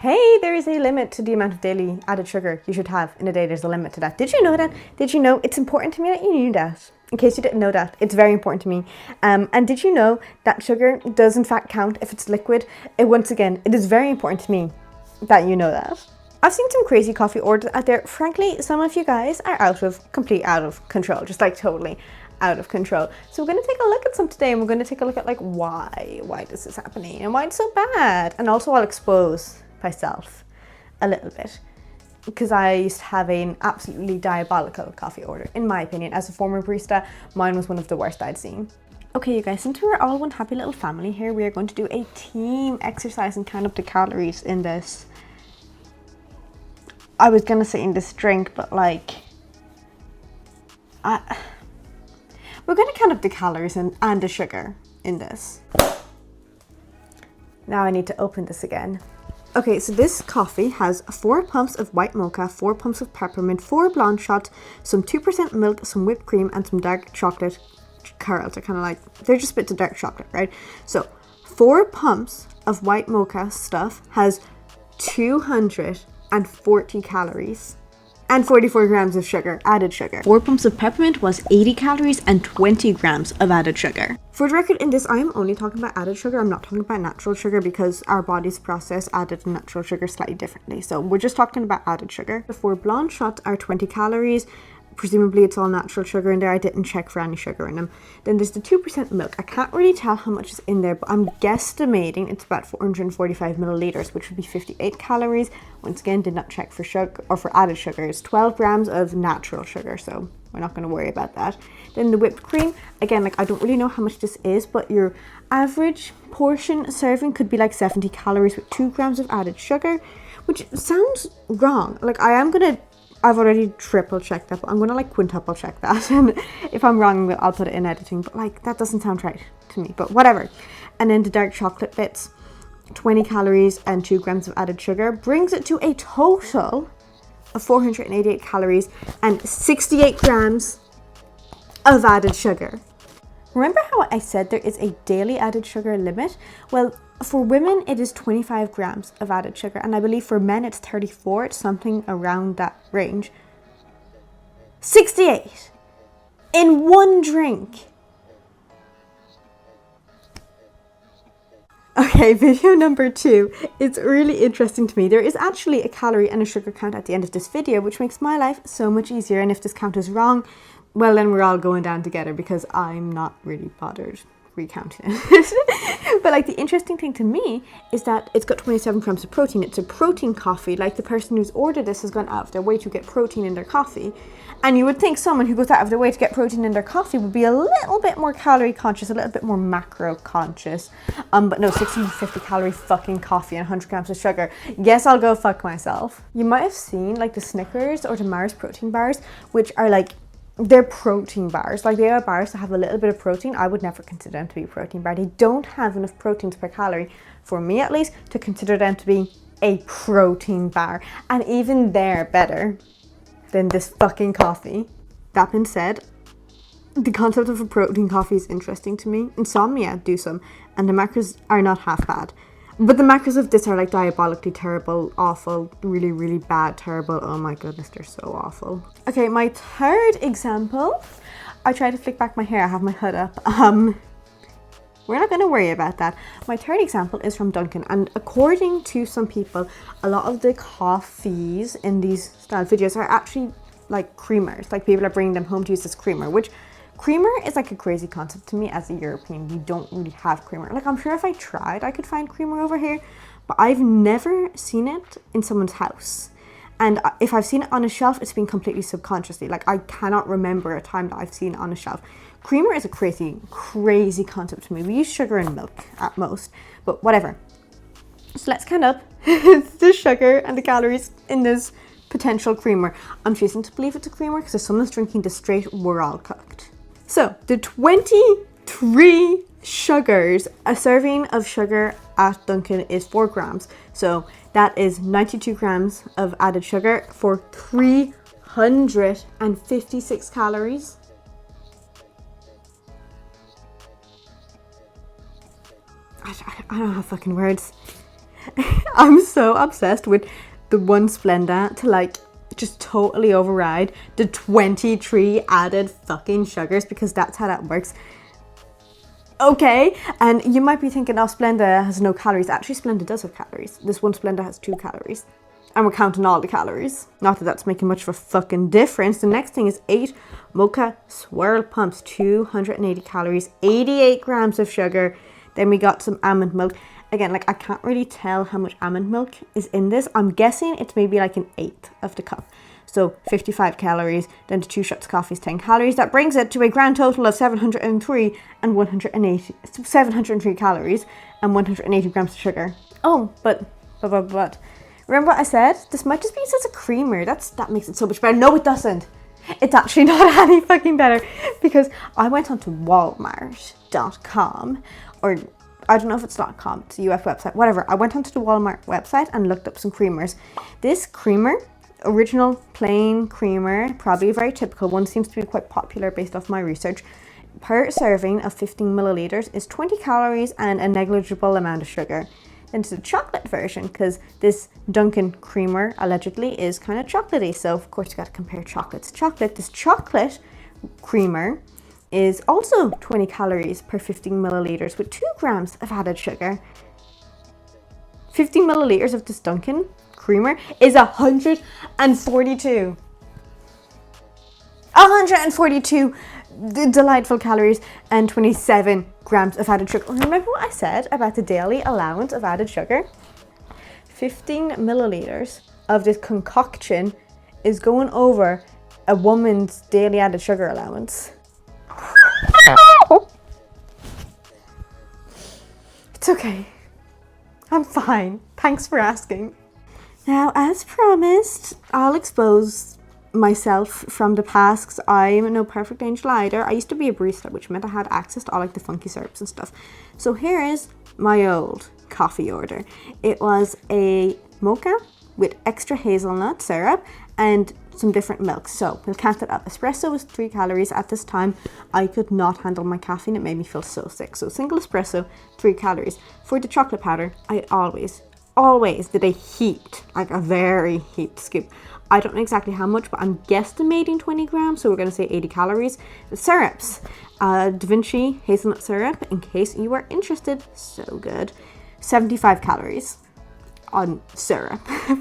Hey, there is a limit to the amount of daily added sugar you should have in a day. There's a limit to that. Did you know that? Did you know? It's important to me that you knew that. In case you didn't know that, it's very important to me. And did you know that sugar does in fact count if it's liquid? Once again, it is very important to me that you know that. I've seen some crazy coffee orders out there. Frankly, some of you guys are out of control, just like totally out of control. So we're going to take a look at some today, and we're going to take a look at like why this is happening and why it's so bad. And also I'll expose myself a little bit, because I used to have an absolutely diabolical coffee order. In my opinion, as a former barista, mine was one of the worst I'd seen. Okay, you guys, since we're all one happy little family here, we are going to do a team exercise and count up the calories in this. I was gonna say in this drink, but like, we're gonna count up the calories and the sugar in this. Now I need to open this again. Okay, so this coffee has 4 pumps of white mocha, 4 pumps of peppermint, 4 blonde shots, some 2% milk, some whipped cream, and some dark chocolate curls. They're kind of like, they're just bits of dark chocolate, right? So 4 pumps of white mocha stuff has 240 calories and 44 grams of sugar, added sugar. 4 pumps of peppermint was 80 calories and 20 grams of added sugar. For the record, in this, I am only talking about added sugar. I'm not talking about natural sugar, because our bodies process added and natural sugar slightly differently. So we're just talking about added sugar. The 4 blonde shots are 20 calories. Presumably it's all natural sugar in there. I didn't check for any sugar in them. Then there's the 2% milk. I can't really tell how much is in there, but I'm guesstimating it's about 445 milliliters, which would be 58 calories. Once again, did not check for sugar or for added sugar. It's 12 grams of natural sugar, so we're not going to worry about that. Then the whipped cream, again, like I don't really know how much this is, but your average portion serving could be like 70 calories with 2 grams of added sugar, which sounds wrong. Like I've already triple checked that, but I'm gonna like quintuple check that, and if I'm wrong, I'll put it in editing, but like that doesn't sound right to me, but whatever. And then the dark chocolate bits, 20 calories and 2 grams of added sugar, brings it to a total of 488 calories and 68 grams of added sugar. Remember how I said there is a daily added sugar limit? Well, for women, it is 25 grams of added sugar, and I believe for men it's 34. It's something around that range. 68 in one drink. Okay, video number 2. It's really interesting to me. There is actually a calorie and a sugar count at the end of this video, which makes my life so much easier. And if this count is wrong, well, then we're all going down together, because I'm not really bothered recounting it. But like the interesting thing to me is that it's got 27 grams of protein. It's a protein coffee. Like the person who's ordered this has gone out of their way to get protein in their coffee. And you would think someone who goes out of their way to get protein in their coffee would be a little bit more calorie conscious, a little bit more macro conscious. But no, 650 calorie fucking coffee and 100 grams of sugar. Yes, I'll go fuck myself. You might have seen like the Snickers or the Mars protein bars, which are like, they're protein bars. Like they are bars that have a little bit of protein. I would never consider them to be a protein bar. They don't have enough proteins per calorie, for me at least, to consider them to be a protein bar. And even they're better than this fucking coffee. That being said, the concept of a protein coffee is interesting to me. Insomnia do some, and the macros are not half bad. But the macros of this are like diabolically terrible, awful, really, really bad, terrible. Oh my goodness, they're so awful. Okay, my third example. I tried to flick back my hair. I have my hood up. We're not going to worry about that. My third example is from Dunkin, and according to some people, a lot of the coffees in these style videos are actually like creamers. Like people are bringing them home to use as creamer, which creamer is like a crazy concept to me. As a European, we don't really have creamer. Like I'm sure if I tried, I could find creamer over here, but I've never seen it in someone's house. And if I've seen it on a shelf, it's been completely subconsciously. Like I cannot remember a time that I've seen it on a shelf. Creamer is a crazy, crazy concept to me. We use sugar and milk at most, but whatever. So let's count up the sugar and the calories in this potential creamer. I'm choosing to believe it's a creamer because if someone's drinking this straight, we're all cooked. So the 23 sugars, a serving of sugar at Dunkin is 4 grams. So that is 92 grams of added sugar for 356 calories. I don't have fucking words. I'm so obsessed with the one Splenda to like just totally override the 23 added fucking sugars, because that's how that works. Okay, and you might be thinking, oh, Splenda has no calories. Actually, Splenda does have calories. This one Splenda has 2 calories. And we're counting all the calories. Not that that's making much of a fucking difference. The next thing is 8 mocha swirl pumps, 280 calories, 88 grams of sugar. Then we got some almond milk. Again, like I can't really tell how much almond milk is in this. I'm guessing it's maybe like an eighth of the cup. So 55 calories, then to 2 shots of coffee is 10 calories. That brings it to a grand total of 703 calories and 180 grams of sugar. Oh, but. Remember what I said? This might just be as a creamer. That makes it so much better. No, it doesn't. It's actually not any fucking better, because I went onto Walmart.com, or I don't know if it's .com, it's a US website, whatever. I went onto the Walmart website and looked up some creamers. This creamer, original plain creamer, probably a very typical one, seems to be quite popular based off my research. Per serving of 15 milliliters is 20 calories and a negligible amount of sugar. Then to the chocolate version, because this Dunkin creamer allegedly is kind of chocolatey, so of course you got to compare chocolate to chocolate. This chocolate creamer is also 20 calories per 15 milliliters with 2 grams of added sugar. 15 milliliters of this Dunkin creamer is 142 delightful calories and 27 grams of added sugar. Remember what I said about the daily allowance of added sugar? 15 milliliters of this concoction is going over a woman's daily added sugar allowance. It's okay. I'm fine. Thanks for asking. Now, as promised, I'll expose myself from the past, 'cause I'm no perfect angel either. I used to be a barista, which meant I had access to all like the funky syrups and stuff. So here is my old coffee order. It was a mocha with extra hazelnut syrup and some different milks. So we'll count it up. Espresso was 3 calories. At this time, I could not handle my caffeine. It made me feel so sick. So single espresso, 3 calories. For the chocolate powder, I always did a heaped, like a very heaped scoop. I don't know exactly how much, but I'm guesstimating 20 grams, so we're going to say 80 calories. The syrups, Da Vinci hazelnut syrup, in case you are interested, so good. 75 calories on syrup,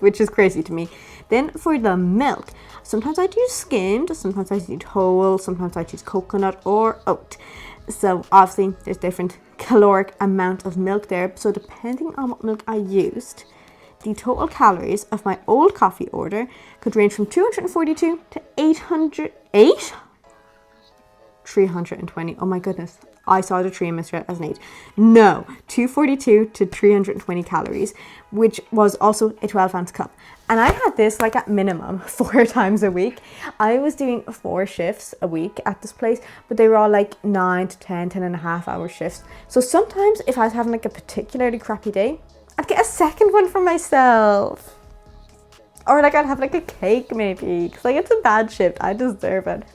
which is crazy to me. Then for the milk, sometimes I use skimmed, sometimes I use whole, sometimes I choose coconut or oat. So obviously there's different caloric amount of milk there. So depending on what milk I used, the total calories of my old coffee order could range from 242 to 320. Oh my goodness. I saw the 3 and misread as an 8. No, 242 to 320 calories, which was also a 12-ounce cup. And I had this like at minimum 4 times a week. I was doing 4 shifts a week at this place, but they were all like 9 to 10 and a half hour shifts. So sometimes if I was having like a particularly crappy day, I'd get a second one for myself. Or like I'd have like a cake maybe, because like it's a bad shift. I deserve it.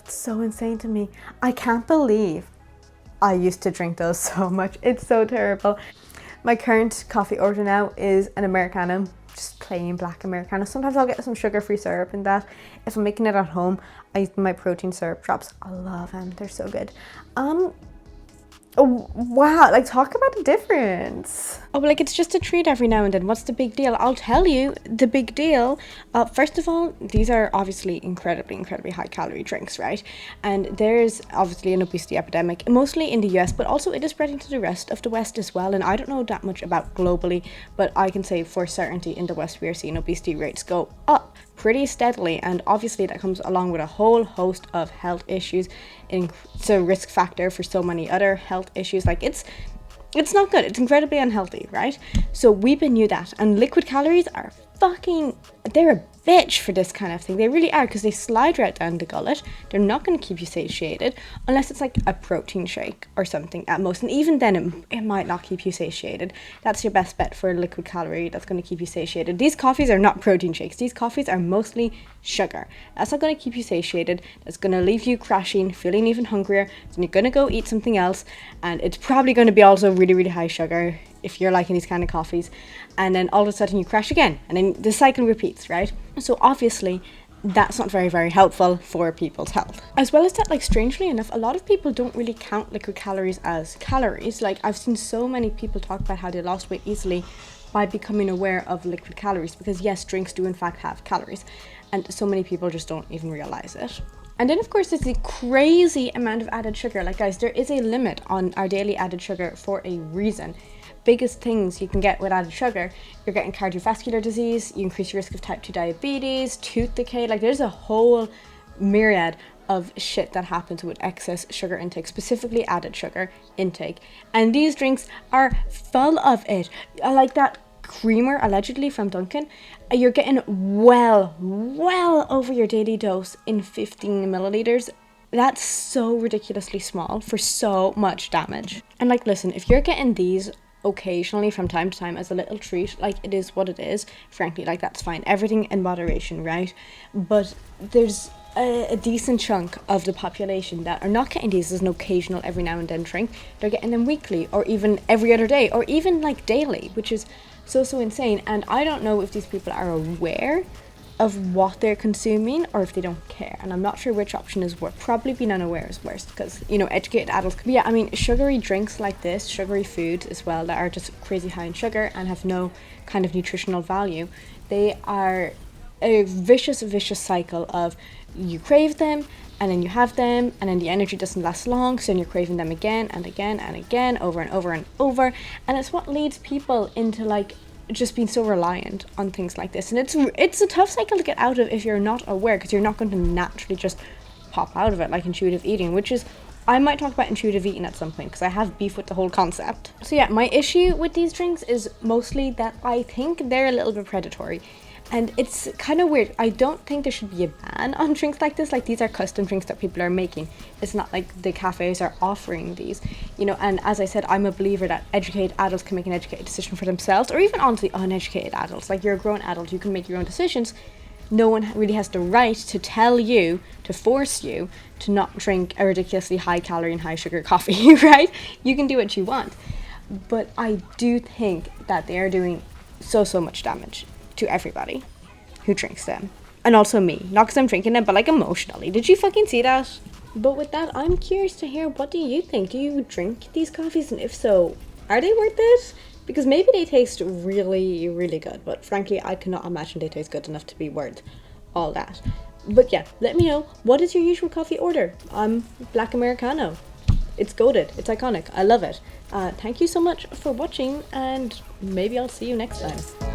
So insane to me. I can't believe I used to drink those so much. It's so terrible. My current coffee order now is an Americano, just plain black Americano. Sometimes I'll get some sugar-free syrup in that. If I'm making it at home, I use my protein syrup drops. I love them. They're so good. Oh, wow, like talk about the difference. Oh, but like it's just a treat every now and then. What's the big deal? I'll tell you the big deal. First of all, these are obviously incredibly high calorie drinks, right? And there's obviously an obesity epidemic, mostly in the US, but also it is spreading to the rest of the West as well. And I don't know that much about globally, but I can say for certainty in the West, we are seeing obesity rates go up pretty steadily, and obviously that comes along with a whole host of health issues. It's a risk factor for so many other health issues. Like it's not good. It's incredibly unhealthy, right? So we knew that, and liquid calories are fucking they're a bitch for this kind of thing. They really are, because they slide right down the gullet. They're not going to keep you satiated unless it's like a protein shake or something at most. And even then, it might not keep you satiated. That's your best bet for a liquid calorie that's going to keep you satiated. These coffees are not protein shakes. These coffees are mostly sugar. That's not going to keep you satiated. That's going to leave you crashing, feeling even hungrier. So you're going to go eat something else. And it's probably going to be also really, really high sugar if you're liking these kind of coffees. And then all of a sudden you crash again. And then the cycle repeats, right? So obviously that's not very, very helpful for people's health. As well as that, like, strangely enough, a lot of people don't really count liquid calories as calories. Like, I've seen so many people talk about how they lost weight easily by becoming aware of liquid calories, because yes, drinks do in fact have calories, and so many people just don't even realize it. And then of course there's the crazy amount of added sugar. Like, guys, there is a limit on our daily added sugar for a reason. Biggest things you can get with added sugar, you're getting cardiovascular disease, you increase your risk of type 2 diabetes, tooth decay. Like, there's a whole myriad of shit that happens with excess sugar intake, specifically added sugar intake. And these drinks are full of it. I like that creamer, allegedly from Dunkin. You're getting well over your daily dose in 15 milliliters. That's so ridiculously small for so much damage. And like, listen, if you're getting these occasionally from time to time as a little treat, like, it is what it is, frankly, like, that's fine. Everything in moderation, right? But there's a decent chunk of the population that are not getting these as an occasional every now and then drink. They're getting them weekly, or even every other day, or even like daily, which is so insane. And I don't know if these people are aware of what they're consuming or if they don't care, and I'm not sure which option is worse. Probably being unaware is worse, because, you know, educated adults can be, yeah, I mean, sugary drinks like this, sugary foods as well, that are just crazy high in sugar and have no kind of nutritional value, they are a vicious cycle of you crave them, and then you have them, and then the energy doesn't last long, so then you're craving them again and again and again, over and over and over. And it's what leads people into, like, just being so reliant on things like this. And it's a tough cycle to get out of if you're not aware, because you're not going to naturally just pop out of it like intuitive eating, which is, I might talk about intuitive eating at some point, because I have beef with the whole concept. So yeah, my issue with these drinks is mostly that I think they're a little bit predatory. And it's kind of weird. I don't think there should be a ban on drinks like this. Like, these are custom drinks that people are making. It's not like the cafes are offering these, you know. And as I said, I'm a believer that educated adults can make an educated decision for themselves, or even honestly uneducated adults. Like, you're a grown adult, you can make your own decisions. No one really has the right to tell you, to force you to not drink a ridiculously high calorie and high sugar coffee, right? You can do what you want. But I do think that they are doing so much damage to everybody who drinks them, and also me, not because I'm drinking them, but like emotionally. Did you fucking see that? But with that, I'm curious to hear, what do you think? Do you drink these coffees, and if so, are they worth it? Because maybe they taste really good, but frankly I cannot imagine they taste good enough to be worth all that. But yeah, let me know, what is your usual coffee order? Black Americano. It's goated, it's iconic, I love it. Thank you so much for watching, and maybe I'll see you next time.